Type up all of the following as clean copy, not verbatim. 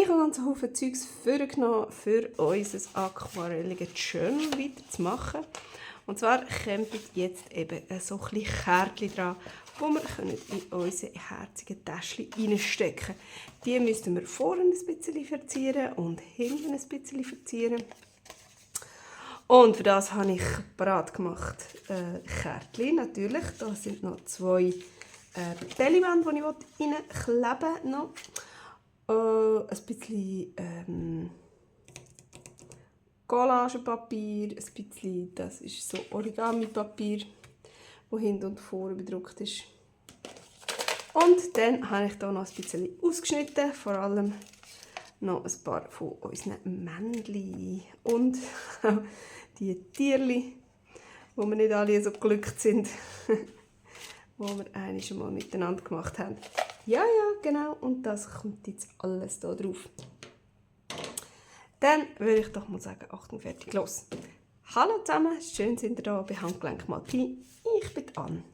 Ich habe ganz viele Zeugs vorgenommen, für unser aquarelliges Journal weiterzumachen. Und zwar kommt jetzt eben so ein bisschen Kärtchen dran, die wir in unsere herzigen Täschchen reinstecken können. Die müssen wir vorne ein bisschen verzieren und hinten ein bisschen verzieren. Und für das habe ich parat gemacht Kärtchen natürlich. Da sind noch 2 Bellywände, die ich reinkleben will. Ein bisschen Collagepapier, ein bisschen, das ist so Origami-Papier, das hinten und vorne bedruckt ist. Und dann habe ich hier noch ein bisschen ausgeschnitten, vor allem noch ein paar von unseren Männchen und die Tierchen, wo wir nicht alle so glückt sind, wo wir einmal schon mal miteinander gemacht haben. Ja, genau, und das kommt jetzt alles hier drauf. Dann würde ich doch mal sagen, Achtung, fertig, los. Hallo zusammen, schön sind ihr da bei Handgelenk mal Pi. Ich bin Anne.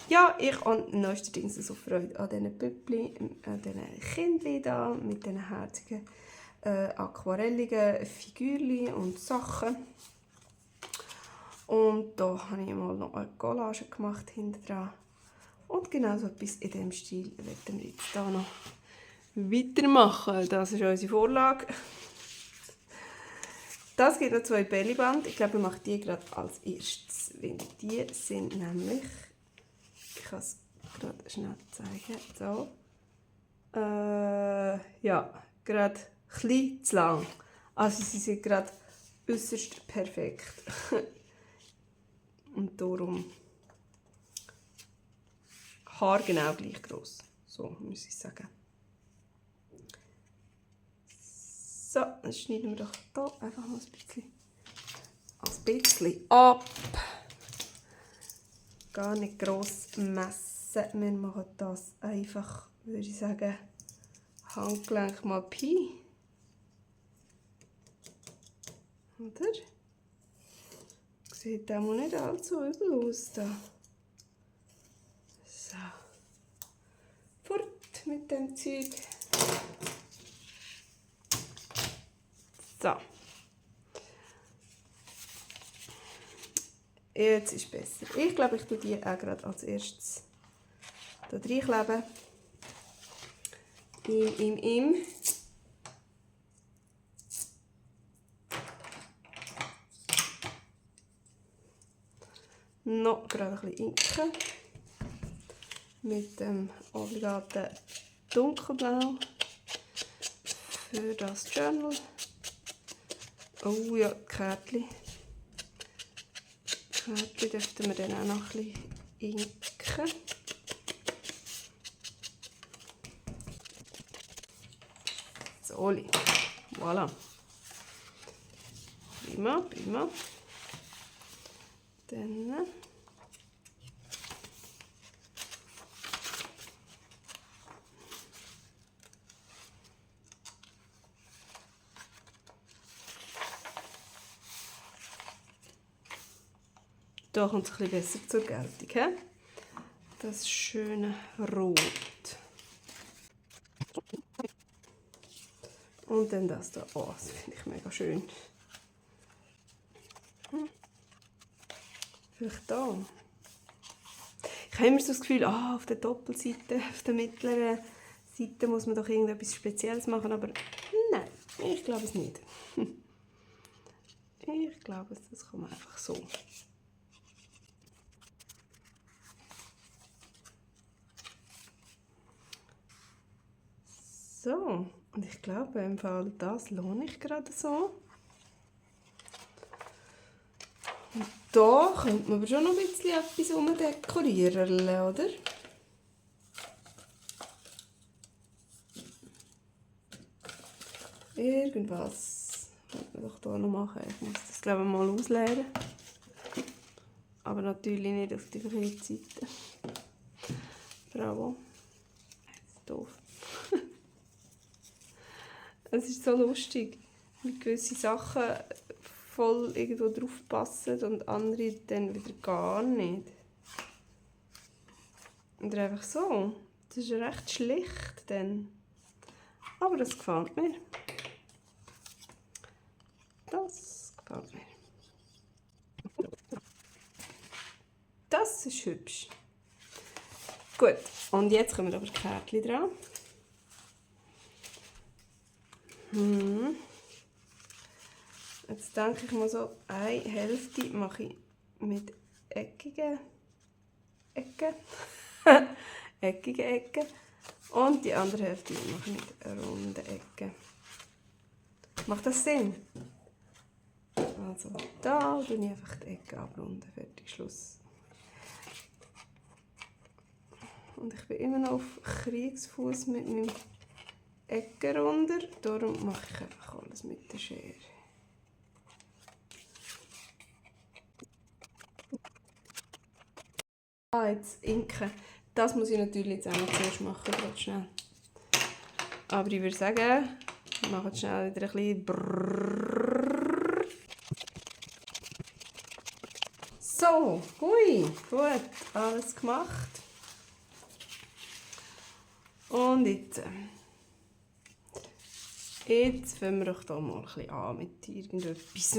Ja, ich habe neuestens so Freude an diesen Püppchen, an diesen Kindern da, mit diesen herzigen, aquarelligen Figürchen und Sachen. Und da habe ich mal noch eine Collage gemacht hinten dran. Und genau so etwas in diesem Stil werden wir jetzt hier noch weitermachen. Das ist unsere Vorlage. Das gibt noch 2 Bellyband. Ich glaube, ich mache die gerade als erstes. Weil die sind nämlich, ich kann es gerade schnell zeigen, so. Ja, gerade etwas zu lang. Also sie sind gerade äußerst perfekt. Und darum haargenau gleich gross. So muss ich sagen. So, dann schneiden wir doch hier einfach noch ein bisschen ab. Gar nicht gross messen. Wir machen das einfach, würde ich sagen, Handgelenk mal Pi. Oder? Sieht auch nicht allzu übel aus da. So. Fort mit dem Zeug. So. Jetzt ist es besser. Ich glaube, ich tue die auch gerade als erstes hier reinkleben. Im. Noch gerade ein bisschen Inken. Mit dem obligaten Dunkelblau für das Journal. Oh ja, Kärtchen. Kärtchen dürften wir dann auch noch ein bisschen inken. So, voilà. Prima, prima. Dann da kommt es ein bisschen besser zur Geltung. He? Das schöne Rot. Und dann das da. Oh, das finde ich mega schön. Vielleicht da. Ich habe immer so das Gefühl, auf der Doppelseite, auf der mittleren Seite muss man doch irgendetwas Spezielles machen, aber nein, ich glaube es nicht. Ich glaube, das kommt einfach so. So, und ich glaube, im Fall das lohne ich gerade so. Und da könnte man aber schon noch ein bisschen etwas umdekorieren, oder? Irgendwas könnte man doch hier noch machen. Ich muss das, glaube ich, mal ausleeren. Aber natürlich nicht auf die freie Seite. Bravo. Doof. Es ist so lustig, wie gewisse Sachen voll irgendwo drauf passen und andere dann wieder gar nicht. Oder einfach so. Das ist recht schlicht dann. Aber das gefällt mir. Das gefällt mir. Das ist hübsch. Gut, und jetzt kommen aber die Kärtchen dran. Jetzt denke ich mal so, eine Hälfte mache ich mit eckigen Ecken. Eckige Ecken. Und die andere Hälfte mache ich mit runden Ecken. Macht das Sinn? Also da tue ich einfach die Ecke abrunden. Fertig, Schluss. Und ich bin immer noch auf Kriegsfuß mit meinem Eckenrunder. Darum mache ich einfach alles mit der Schere. Jetzt Inken. Das muss ich natürlich jetzt auch noch zuerst machen, gerade schnell. Aber ich würde sagen, wir machen schnell wieder ein bisschen Brrrr. So, hui, gut, alles gemacht. Und jetzt fangen wir doch hier mal ein bisschen an mit irgendetwas.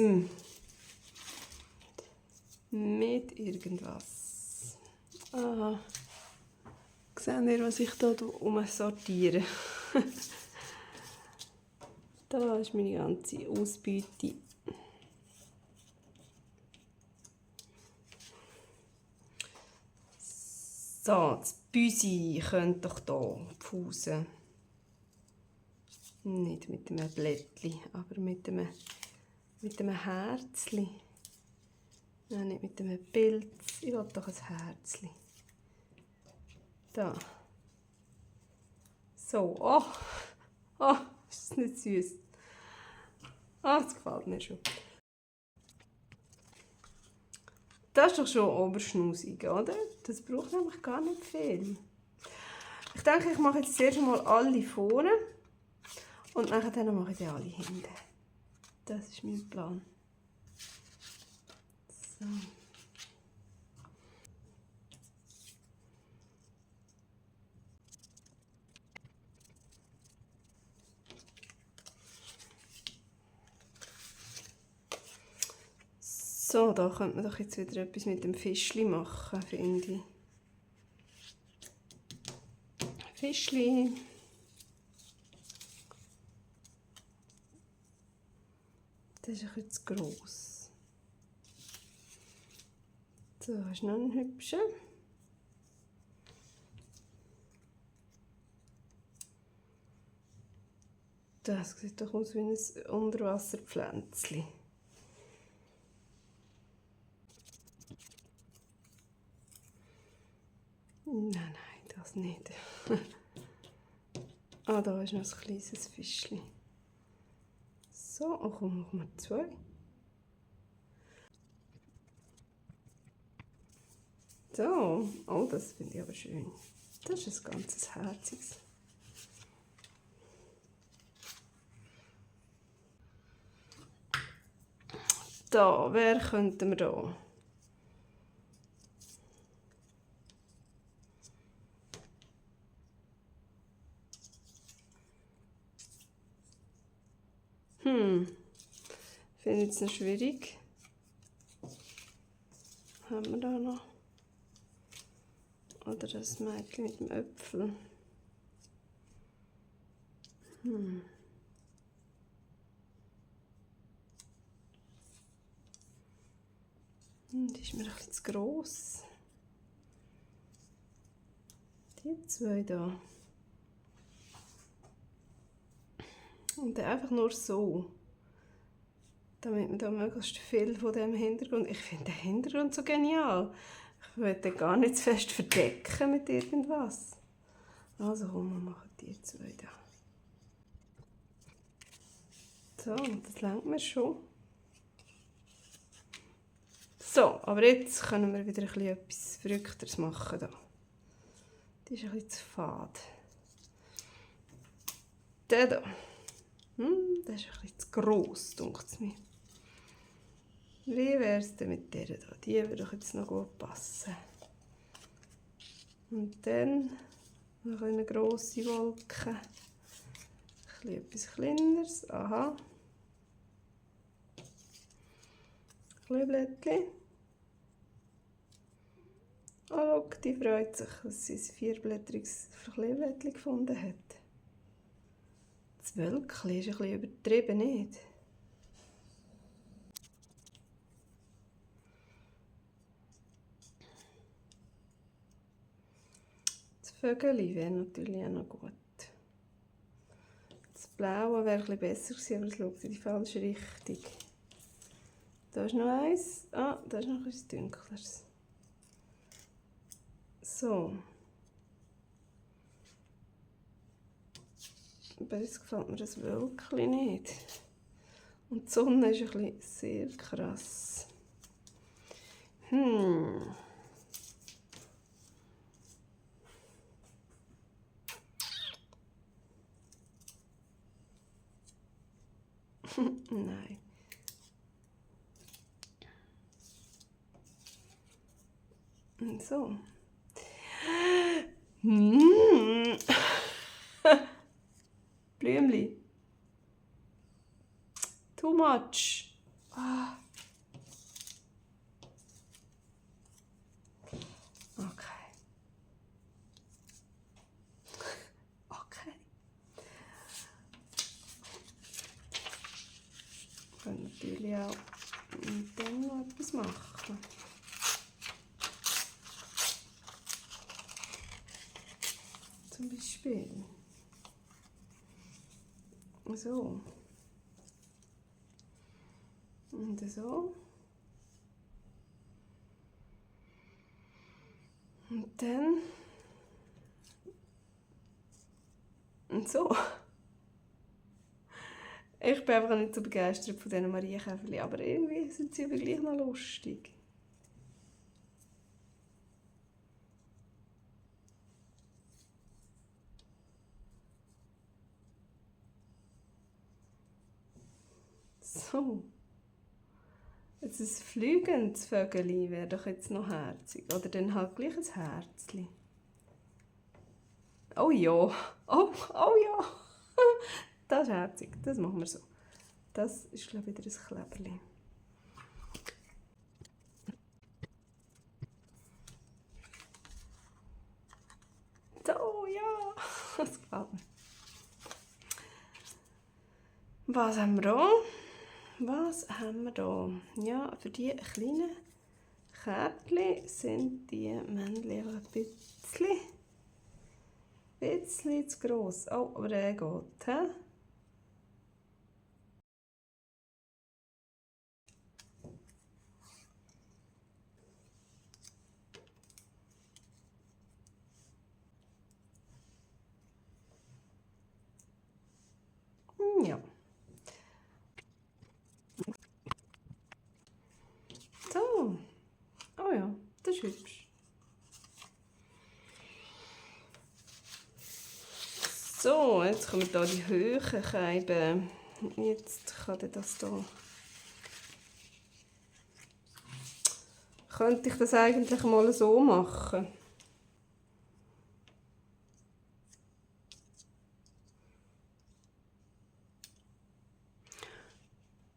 Mit irgendwas. Aha. Seht ihr, was ich hier sortiere? Da ist meine ganze Ausbeute. So, das Büsi könnte doch hier pfusen. Nicht mit einem Blättchen, aber mit einem Herzchen. Nein, nicht mit einem Pilz. Ich will doch ein Herzchen. Da. So, oh, ist das nicht süß? Das gefällt mir schon. Das ist doch schon oberschnusig, oder? Das braucht nämlich gar nicht viel. Ich denke, ich mache jetzt zuerst mal alle vorne und dann mache ich die alle hinten. Das ist mein Plan. So. So, da könnte man doch jetzt wieder etwas mit dem Fischli machen, finde ich. Fischli. Das ist ein bisschen zu gross. So, hast du noch einen hübschen? Das sieht doch aus wie ein Unterwasserpflänzchen. Nein, das nicht. Da ist noch ein kleines Fischchen. So, komm, machen wir 2. So, oh, das finde ich aber schön. Das ist ein ganzes Herziges. Da, wer könnten wir da? Finde ich jetzt noch schwierig. Haben wir da noch? Oder das Mädchen mit dem Äpfel. Die ist mir ein bisschen zu gross. Die 2 da. Und dann einfach nur so. Damit man da möglichst viel von dem Hintergrund... Ich finde den Hintergrund so genial. Ich will den gar nicht zu fest verdecken mit irgendwas. Also komm, wir machen die 2 da. So, das reicht mir schon. So, aber jetzt können wir wieder etwas Verrückteres machen. Da. Die ist ein bisschen zu fad. Der da. Der ist ein bisschen zu gross, denkt es mir. Wie wäre es denn mit der da? Die würde doch jetzt noch gut passen. Und dann noch eine grosse Wolke. etwas Kleineres. Aha. Kleeblättchen. Oh, schau, die freut sich, dass sie ein vierblättriges Kleeblättchen gefunden hat. Das Wölkchen ist ein bisschen übertrieben, nicht? Das Vögeli wäre natürlich auch noch gut. Das Blaue wäre ein bisschen besser gewesen, aber es schaut in die falsche Richtung. Da ist noch eins. Ah, da ist noch etwas Dunkleres. So. Aber jetzt gefällt mir das Wölkchen nicht. Und die Sonne ist ein bisschen sehr krass. Nein. So. Blümli. Too much. Ah. Okay. Okay. Ich kann natürlich auch mit dem noch etwas machen. Zum Beispiel. So. Und so. Und dann. Und so. Ich bin einfach nicht so begeistert von diesen Marienkäferchen, aber irgendwie sind sie aber gleich noch lustig. So. Jetzt ein fliegendes Vögeli wäre doch jetzt noch herzig. Oder dann halt gleich ein Herzchen. Oh ja. Oh ja. Das ist herzig. Das machen wir so. Das ist, glaube ich, wieder ein Kleberli. So, ja. Das gefällt mir. Was haben wir da? Was haben wir da? Ja, für die kleinen Kärtchen sind die Männchen ein bisschen zu gross. Oh, aber der geht, hä? Ja. So. Oh ja, das ist hübsch. So, jetzt kommen hier die Höhenscheiben. Jetzt kann das hier. Könnte ich das eigentlich mal so machen?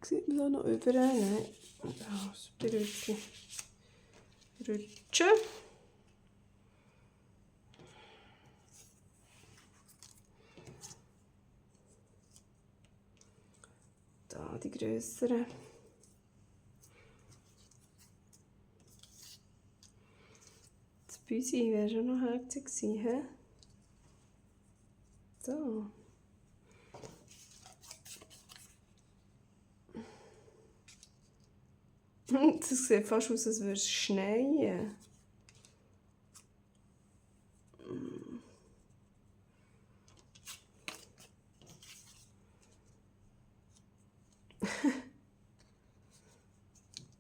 Sieht man da noch überall? Nein. Das Brötchen. Rutschen. Da die grösseren. Das Büsi wäre schon noch herzig gewesen, he? So. Das sieht fast aus, als würde es schneien.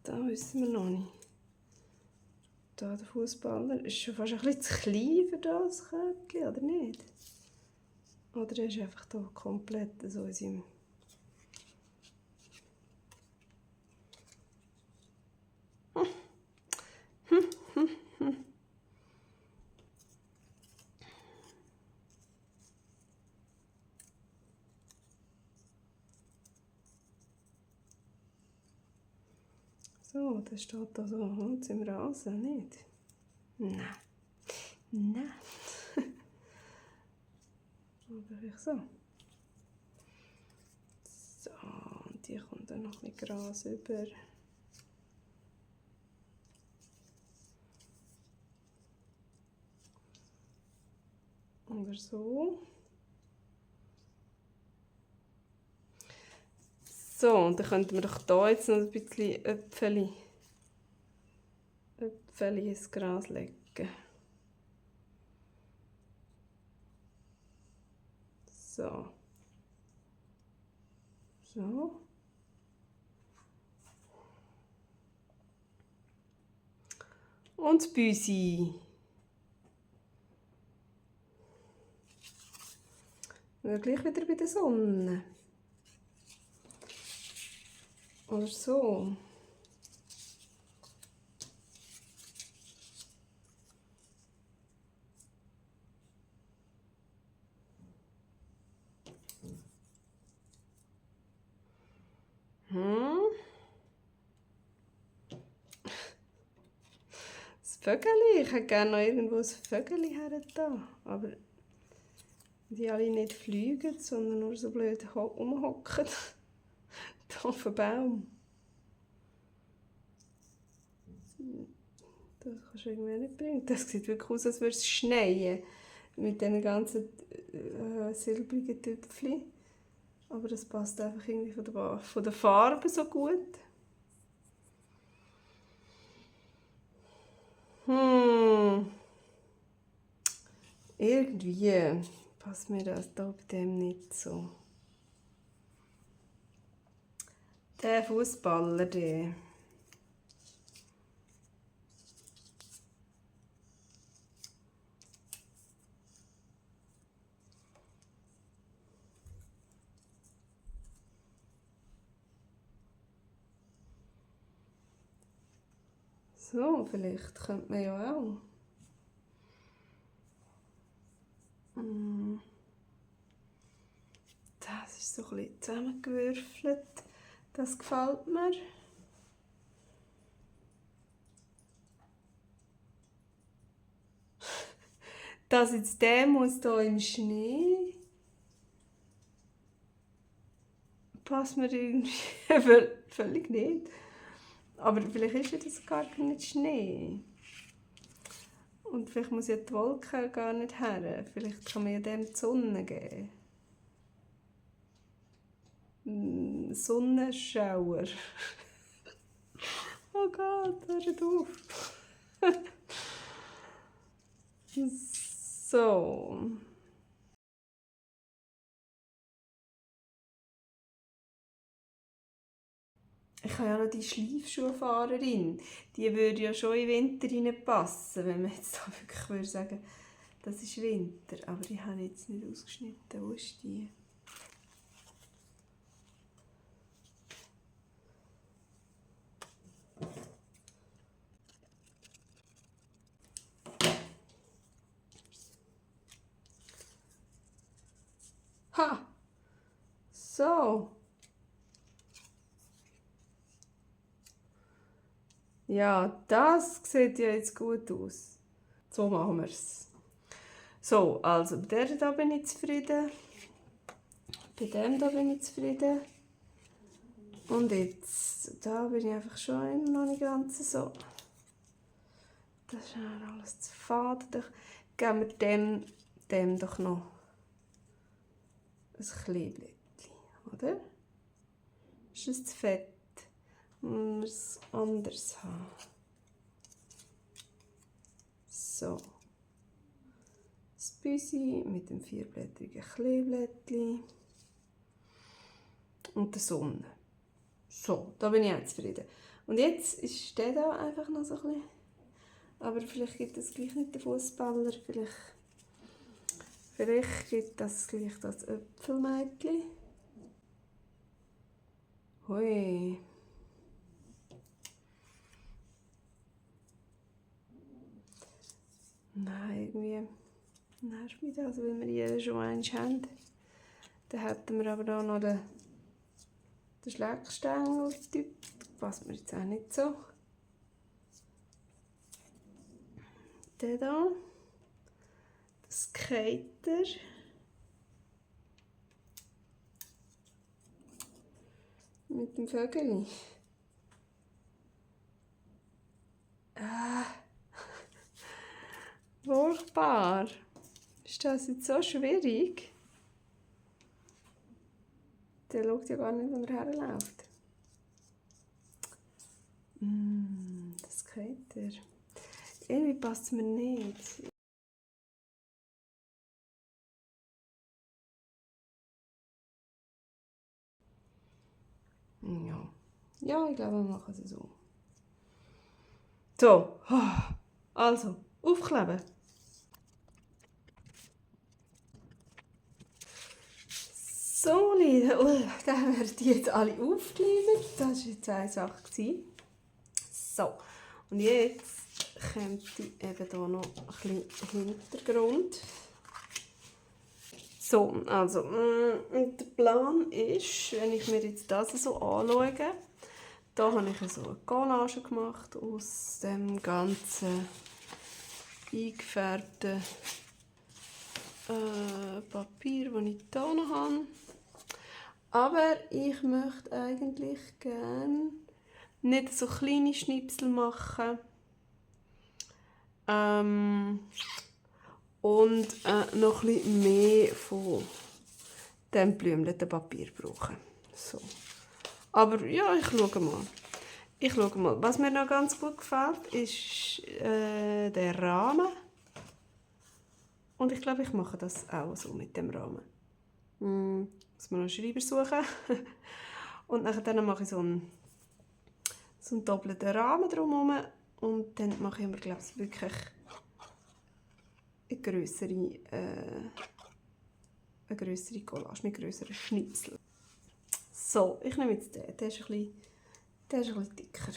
Da wissen wir noch nicht. Da der Fußballer ist schon fast ein bisschen zu klein für das Kärtchen, oder nicht? Oder er ist einfach da komplett so in seinem... So, das steht da so Holz im Rasen, nicht? Nein. Nein. Aber ich so. So, und hier kommt dann noch ein bisschen Gras über. Oder so. So, und dann könnten wir doch hier jetzt noch ein bisschen Äpfel ins Gras legen. So. So. Und das Büsi. Und gleich wieder bei der Sonne. Oder so. Das Vögeli, ich hätte gerne noch irgendwo ein Vögeli her da, aber die alle nicht fliegen, sondern nur so blöd rumhocken. Da auf dem Baum. Das kannst du irgendwie nicht bringen. Das sieht wirklich aus, als würde es schneien. Mit diesen ganzen silbrigen Tüpfchen. Aber das passt einfach irgendwie von der Farbe so gut. Irgendwie passt mir das da bei dem nicht so. Der Fußballer, der. So, vielleicht könnte man ja auch. Das ist so ein bisschen zusammengewürfelt. Das gefällt mir. Das jetzt der muss hier im Schnee. Passt mir irgendwie völlig nicht. Aber vielleicht ist das gar nicht Schnee. Und vielleicht muss ja die Wolke gar nicht her. Vielleicht kann man ja dem die Sonne geben. Sonnenschauer. Oh Gott, hört auf. So. Ich habe ja noch die Schleifschuhfahrerin. Die würde ja schon in den Winter reinpassen, wenn man jetzt da wirklich würde sagen, das ist Winter. Aber die habe ich jetzt nicht ausgeschnitten. Wo ist die? Ha! So. Ja, das sieht ja jetzt gut aus. So machen wir es. So, also bei der da bin ich zufrieden. Bei dem da bin ich zufrieden. Und jetzt, da bin ich einfach schon immer noch nicht ganz so. Das ist ja alles zu fade. Geben wir dem doch noch ein Kleeblättchen, oder? Ist es zu fett? Müssen wir es anders haben. So. Das Büsi mit dem vierblättrigen Kleeblättchen. Und der Sonne. So, da bin ich jetzt zufrieden. Und jetzt ist der da einfach noch so ein bisschen. Aber vielleicht gibt es gleich nicht den Fußballer. Vielleicht gibt es gleich das Äpfelmädchen. Hui. Nein, irgendwie nervt mich das, weil wir hier schon einen haben. Dann hätten wir aber da noch den Schleckstängel-Typ passt mir jetzt auch nicht so. Der da, der Skater. Mit dem Vögel. Furchtbar. Ist das jetzt so schwierig? Der schaut ja gar nicht, wo er herläuft. Das geht er. Irgendwie passt es mir nicht. Ja, ich glaube, wir machen es so. So, also, aufkleben. So, Leute, dann werden die jetzt alle aufgegliedert. Das war jetzt eine Sache. So, und jetzt kommt eben hier noch ein bisschen Hintergrund. So, also, der Plan ist, wenn ich mir jetzt das so anschaue, da habe ich so eine Collage gemacht aus dem ganzen eingefärbten Papier, das ich hier noch habe. Aber ich möchte eigentlich gerne nicht so kleine Schnipsel machen. Und noch etwas mehr von dem blümleten Papier brauchen. So. Aber ja, ich schaue mal. Was mir noch ganz gut gefällt, ist der Rahmen. Und ich glaube, ich mache das auch so mit dem Rahmen. Muss man noch einen Schreiber suchen. Und dann mache ich so einen doppelten Rahmen drumherum. Und dann mache ich mir, glaube ich, wirklich eine grössere Collage mit grösseren Schnipseln. So, ich nehme jetzt den. Der ist ein bisschen dicker.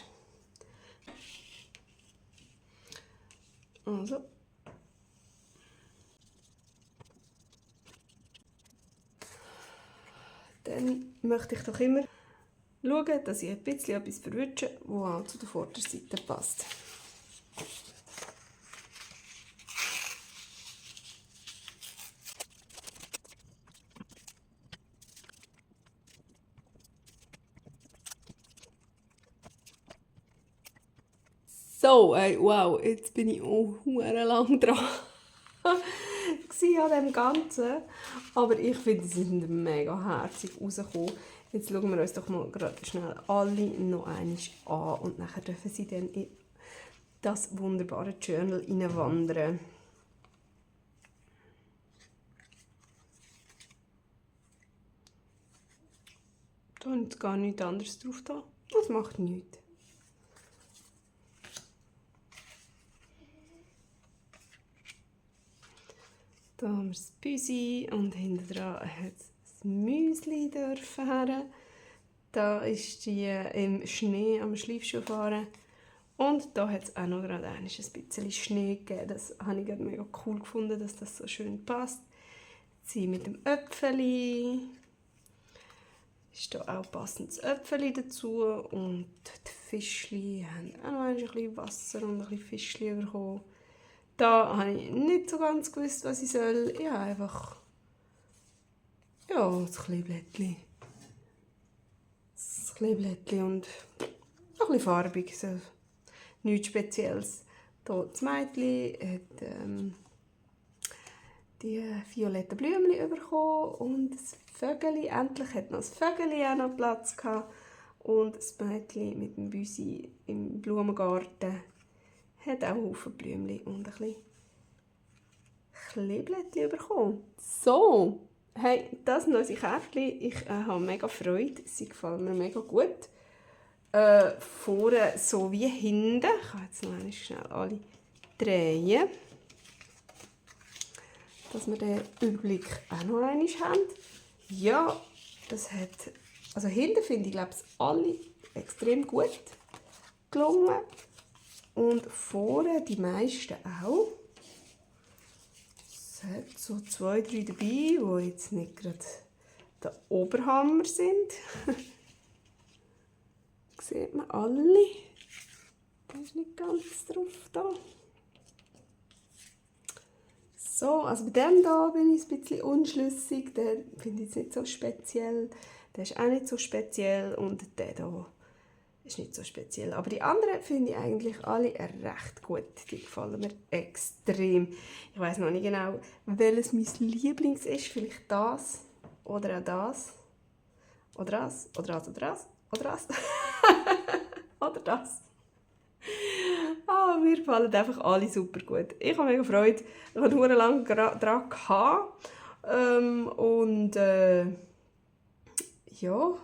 Also. Dann möchte ich doch immer schauen, dass ich ein bisschen etwas verwünsche, das auch zu der Vorderseite passt. So, wow, jetzt bin ich auch lang dran an dem Ganzen. Aber ich finde, sie sind mega herzig rausgekommen. Jetzt schauen wir uns doch mal gerade schnell alle noch einmal an und nachher dürfen sie dann in das wunderbare Journal hineinwandern. Da habe ich jetzt gar nichts anderes drauf. Das macht nichts. Da haben wir das Büsi und hinten dran hat das Müsli dürfen her. Da ist die im Schnee am Schleifschuh fahren. Und da hat es auch noch gerade ein bisschen Schnee gegeben. Das habe ich mega cool gefunden, dass das so schön passt. Sie mit dem Äpfeli. Ist da auch passendes Äpfeli dazu. Und die Fischli haben auch noch ein bisschen Wasser und ein bisschen Fischli bekommen. Da habe ich nicht so ganz gewusst, was ich soll. Ja, einfach das Kleeblättchen. Das Kleeblättchen und ein bisschen farbig. So. Nichts Spezielles. Hier das Mädchen hat die violetten Blümchen bekommen und das Vögeli. Endlich hat noch das Vögeli auch noch Platz gehabt. Und das Mädchen mit dem Büsi im Blumengarten hat auch Haufen Blümchen und ein bisschen Kleeblättchen bekommen. So, hey, das neue Kärtchen, ich habe mega Freude, sie gefallen mir mega gut. Vorne so wie hinten, ich kann jetzt noch schnell alle drehen, dass wir den Überblick auch noch einmal haben. Ja, das hat, also hinten finde ich, glaube ich, alle extrem gut gelungen. Und vorne die meisten auch. Es hat so 2, 3 dabei, die jetzt nicht gerade der Oberhammer sind. Sieht sieht man alle. Da ist nicht ganz drauf da. So, also bei dem hier bin ich ein bisschen unschlüssig. Den finde ich jetzt nicht so speziell. Der ist auch nicht so speziell und der hier ist nicht so speziell. Aber die anderen finde ich eigentlich alle recht gut. Die gefallen mir extrem. Ich weiß noch nicht genau, welches mein Lieblings ist. Vielleicht das oder auch das. Oder das, oder das, oder das, oder das. Oder das. Mir gefallen einfach alle super gut. Ich habe mega Freude. Ich habe sehr lange daran gehabt. Ja,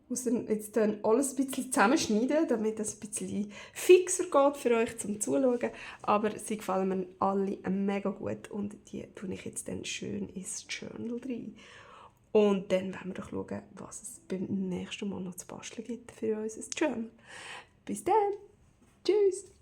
muss dann jetzt dann alles ein bisschen zusammenschneiden, damit es ein bisschen fixer geht für euch zum Zuschauen. Aber sie gefallen mir alle mega gut und die tue ich jetzt dann schön ins Journal rein. Und dann werden wir doch schauen, was es beim nächsten Mal noch zu basteln gibt für unser Journal. Bis dann! Tschüss!